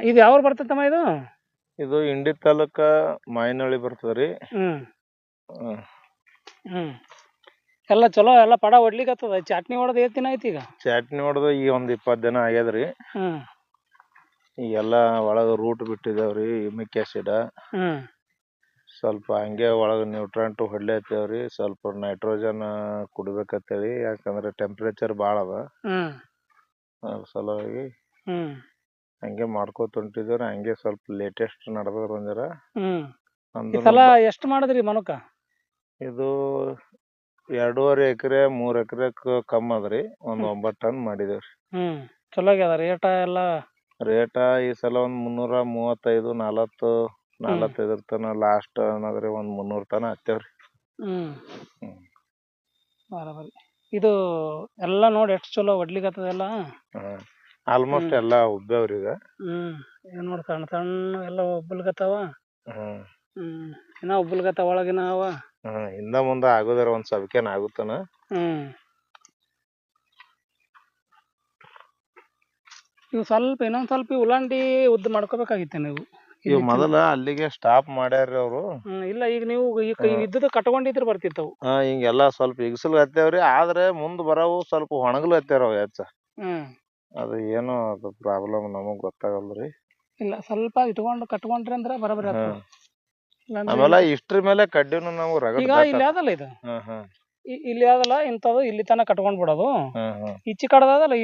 ಇದು ಯಾವ ಬರ್ತೈತಮ್ಮ ಇದು? ಇದು ಇಂಡಿ ತಾಲೂಕ ಮಾಯನಹಳ್ಳಿ ಬರ್ತದ್ರಿ. ಹ್ಮ್ ಹ್ಮ್. ಹ್ಮ್ ಎಲ್ಲ ಚಲೋ ಎಲ್ಲ ಪಡ ಹೊಡ್ಲಿಕತ್ತದ. ಚಟ್ನಿ ಹೊಡೆದ್ ಎಷ್ಟ್ ದಿನ ಆಯ್ತು ಈಗ? ಚಟ್ನಿ ಹೊಡೆದು ಈಗ ಒಂದ್ 20 ದಿನ ಆಗ್ಯದ್ರಿ. ಹ್ಮ್ ಈಗೆಲ್ಲ ಒಳಗ ರೂಟ್ ಬಿಟ್ಟಿದಾವ್ರಿ, ಯುಮಿಕ್ ಆಸಿಡ್. ಸ್ವಲ್ಪ ಹಂಗೆ ಒಳಗ ನ್ಯೂಟ್ರಂಟ್ ಹೊಡ್ಲತ್ತೇವ್ರಿ. ಸ್ವಲ್ಪ ನೈಟ್ರೋಜನ್ ಕುಡ್ಬೇಕಂತೇಳಿ, ಯಾಕಂದ್ರೆ ಟೆಂಪರೇಚರ್ ಭಾಳ ಅದ. ಅದ್ರ ಸಲುವಾಗಿ ಹಂಗೆ ಮಾಡ್ಕೋತ ಹೊಂಟಿದೇವ್ರಿ. ಹಂಗೆ ಸ್ವಲ್ಪ ಲೇಟೆಸ್ಟ್ ನಡ್ದದ್ರ ಒಂದರ. ಈ ಸಲ ಎಷ್ಟ್ ಮಾಡಿದ್ರಿ ಮನಕ? ಇದು 2.5 ಎಕರೆ 3 ಎಕರೆ ಕಮ್ಮಿ ಅದ್ರಿ. ಒಂದ್ 9 ಟನ್ ಮಾಡಿದೇವ್ರಿ. ಚಲೋ ಆಗ್ಯದ ರೇಟ ಎಲ್ಲ? ರೇಟ ಈ ಸಲ ಒಂದ್ 335 45 ತನ ಲಾಸ್ಟ್ ಅನ್ನೋದ್ರಿ. ಒಂದ್ 300 ತನ ಹತ್ತೇವ್ರಿ. ಬರಬರಿ. ಇದು ಎಲ್ಲ ನೋಡಿ ಎಷ್ಟು ಚಲೋ ಹೊಡ್ಲಿಕತ್ತದ ಎಲ್ಲ. ಆಲ್ಮೋಸ್ಟ್ ಎಲ್ಲಾ ಉಬ್ಬ್ಯಾವ್ರಿ ಈಗ. ಏನ್ ನೋಡ್ ಸಣ್ಣ ಸಣ್ಣ ಎಲ್ಲ ಉಬ್ಬಲ್ಕತ್ತಾವ. ಇನ್ನ ಉಬ್ಬಲ್ಕತ್ತಾವ ಒಳಗಿನ ಅವ. ಹಿಂದ ಮುಂದ ಆಗುದಾರ ಒಂದ್ ಸಬ್ಕೇನ್ ಆಗುತ್ತಾನ. ಇವು ಸ್ವಲ್ಪ ಇನ್ನೊಂದ್ ಸ್ವಲ್ಪ ಉಳ್ಳಾಂಡಿ ಉದ್ದ ಮಾಡ್ಕೋಬೇಕಾಗಿತ್ತೆ ನೀವು. ಇವ್ ಮೊದಲ ಅಲ್ಲಿಗೆ ಸ್ಟಾಪ್ ಮಾಡ್ಯಾರ್ರಿ ಅವ್ರು. ಇಲ್ಲ ಈಗ ನೀವು ಇದ್ದದ ಕಟ್ಕೊಂಡಿದ್ರ ಬರ್ತಿತ್ತವು. ಹಿಂಗೆಲ್ಲಾ ಸ್ವಲ್ಪ ಇಗಸಲ್ ಹತ್ತೇವ್ರಿ. ಆದ್ರೆ ಮುಂದ್ ಬರವು ಸ್ವಲ್ಪ ಒಣಗ್ಲು ಹತ್ತಾರ ಅವ್ ಹೆಚ್ಚ. ಅದು ಏನೋ ಅದು ಪ್ರಾಬ್ಲಮ್ ನಮಗ್ ಗೊತ್ತಾಗಲ್ರಿ. ಇಲ್ಲ ಸ್ವಲ್ಪ ಇಟ್ಕೊಂಡು ಕಟ್ಕೊಂಡ್ರಿ ಅಂದ್ರ ಬರಬರಿ ಆಗ್ತದ. ಆಮೇಲೆ ಇಷ್ಟ್ರ ಮೇಲೆ ಕಡ್ಡಿನು ನಾವು ರಗಡ್ ಈಗ ಇಲ್ಲಿ ಆದಲ್ಲ ಇದು, ಇಲ್ಲಿ ಆದಲ್ಲ ಇಂಥದ್ದು ಇಲ್ಲಿ ತನ ಕಟ್ಕೊಂಡ್ ಬಿಡೋದು. ಈಚಿ ಕಡದಲ್ಲ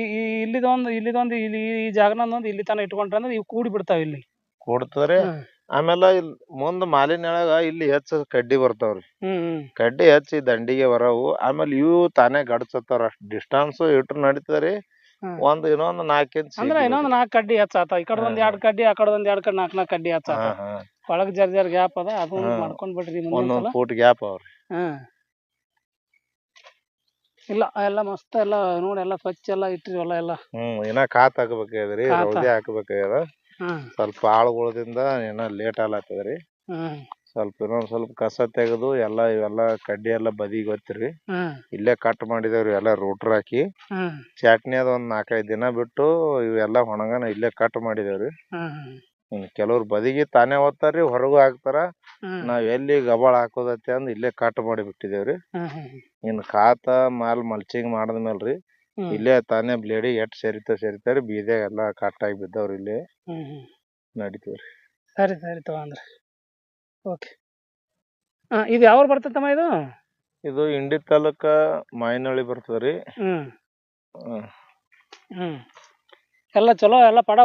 ಇಲ್ಲಿದೊಂದು ಈ ಜಾಗನೊಂದು ಇಲ್ಲಿ ತನ ಇಟ್ಕೊಂಡ್ರೆ ಅಂದ್ರೆ ಇವು ಕೂಡಿ ಬಿಡ್ತಾವ. ಇಲ್ಲಿ ಕೂಡ್ತದ್ರಿ. ಆಮೇಲೆ ಇಲ್ಲಿ ಮುಂದ್ ಮಾಲಿನ್ಯಾಗ ಇಲ್ಲಿ ಹೆಚ್ಚ ಕಡ್ಡಿ ಬರ್ತಾವ್ರಿ. ಕಡ್ಡಿ ಹೆಚ್ಚಿ ದಂಡಿಗೆ ಬರವು. ಆಮೇಲೆ ಇವು ತಾನೇ ಗಡ್ಸತ್ತಾರ. ಅಷ್ಟ್ ಡಿಸ್ಟನ್ಸ್ ಇಟ್ರು ನಡೀತದ್ರಿ. ಇನ್ನೊಂದ್ 4 ಇಂಚ್ ಅಂದ್ರೆ ಇನ್ನೊಂದ್ 4 ಕಡ್ಡಿ ಹೆಚ್ಚಾತ. ಈ ಕಡೆ ಒಂದ್ 2 ಕಡ್ಡಿ, ಆ ಕಡೆ ಒಂದ್ 2 ಕಡ್ಡಿ, 4 ಕಡ್ಡಿ ಹೆಚ್ಚಾತ. ಒಳಗ್ ಜರ್ ಗ್ಯಾಪ್ ಅದ. ಅದನ್ನ ಮಾಡ್ಕೊಂಡ್ ಬಿಡ್ರಿ. ಒಂದೊಂದ್ ಫೂಟ್ ಗ್ಯಾಪ್ ಅವ್ರಿ. ಇಲ್ಲ ಎಲ್ಲ ಮಸ್ತ್ ಎಲ್ಲ ನೋಡಿ ಎಲ್ಲ ಸ್ವಚ್ಛ ಎಲ್ಲ ಇಟ್ರಿ ಹೊಲ ಎಲ್ಲ. ಇನ್ನ ಕಾತ್ ಹಾಕ್ಬೇಕಾಗ್ಯದ್ರಿ, ರೌದಿ ಹಾಕ್ಬೇಕಾಗ್ಯದ. ಸ್ವಲ್ಪ ಆಳುಗಳದಿಂದ ಏನ ಲೇಟ್ ಆಗ್ಲತ್ತದ್ರಿ. ಸ್ವಲ್ಪ ಇನ್ನೊಂದ್ ಸ್ವಲ್ಪ ಕಸ ತೆಗೆದು ಇವೆಲ್ಲ ಕಡ್ಡಿ ಎಲ್ಲ ಬದಿಗೆ ಗೊತ್ತಿರಿ. ಇಲ್ಲೇ ಕಟ್ ಮಾಡಿದೇವ್ರಿ ಎಲ್ಲ ರೂಟ್ರ್ ಹಾಕಿ. ಚಟ್ನಿ ಅದ ಒಂದ್ 4-5 ದಿನ ಬಿಟ್ಟು ಇವೆಲ್ಲ ಒಣಗನ ಇಲ್ಲೇ ಕಟ್ ಮಾಡಿದೇವ್ರಿ. ಕೆಲವ್ರು ಬದಿಗೆ ತಾನೇ ಓದ್ತಾರ್ರಿ, ಹೊರಗು ಹಾಕ್ತಾರ. ನಾವ್ ಎಲ್ಲಿ ಗಬಾಳ ಹಾಕೋದತ್ತೆ ಅಂದ್ ಇಲ್ಲೇ ಕಟ್ ಮಾಡಿ ಬಿಟ್ಟಿದೇವ್ರಿ. ಇನ್ ಕಾತ ಮಾಲ್ ಮಲ್ಚಿಂಗ್ ಮಾಡದ್ಮೇಲ್ರಿ ಇಲ್ಲೇ ತಾನೇ ಬ್ಲೇಡಿಗೆ ಎಟ್ ಸೇರಿತಾರಿ. ಬೀದೆ ಎಲ್ಲಾ ಕಟ್ ಆಗಿ ಬಿದ್ದವ್ರಿ. ಇಲ್ಲಿ ನಡಿತೇವ್ರಿ. ಸರಿ ಸರಿ ತಗೊಂಡ್ರಿ. ಓಕೆ. ಇದು ಯಾವ ಬರ್ತೈತಮ್ಮ ಇದು? ಇದು ಇಂಡಿ ತಾಲೂಕ ಮಾಯನಹಳ್ಳಿ ಬರ್ತದ್ರಿ. ಎಲ್ಲ ಚಲೋ ಎಲ್ಲ ಪಡ